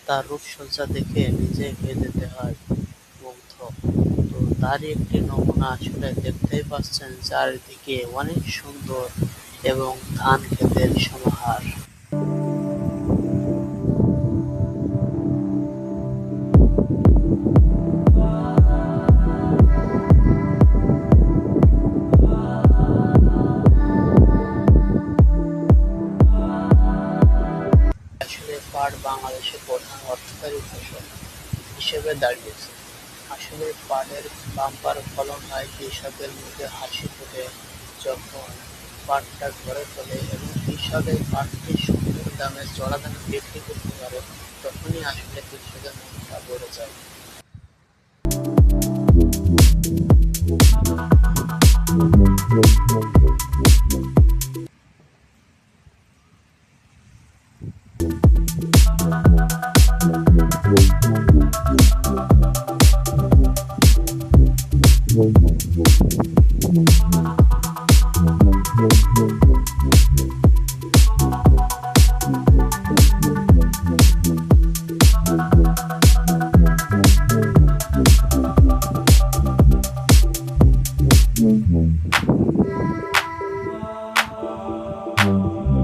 তার রূপসজ্জা দেখে নিজেই হয়ে যেতে হয় মুগ্ধ। তো তারই একটি নমুনা আসলে দেখতেই পাচ্ছেন চারিদিকে অনেক সুন্দর এবং ধান ক্ষেতের সমাহার। আসলে পাট বাংলাদেশের প্রধান অর্থকরী ফসল হিসেবে দাঁড়িয়েছে। আসলে পাটের বাম্পার ফলন হয় কৃষকের মুখে হাসি ফোটে যখন পাটটা ঘরে তোলে এবং কৃষক এই পাটকে সুন্দর দামে চড়া দামে বিক্রি করতে পারে, তখনই আসলে কৃষকের মনটা ভরে যায়।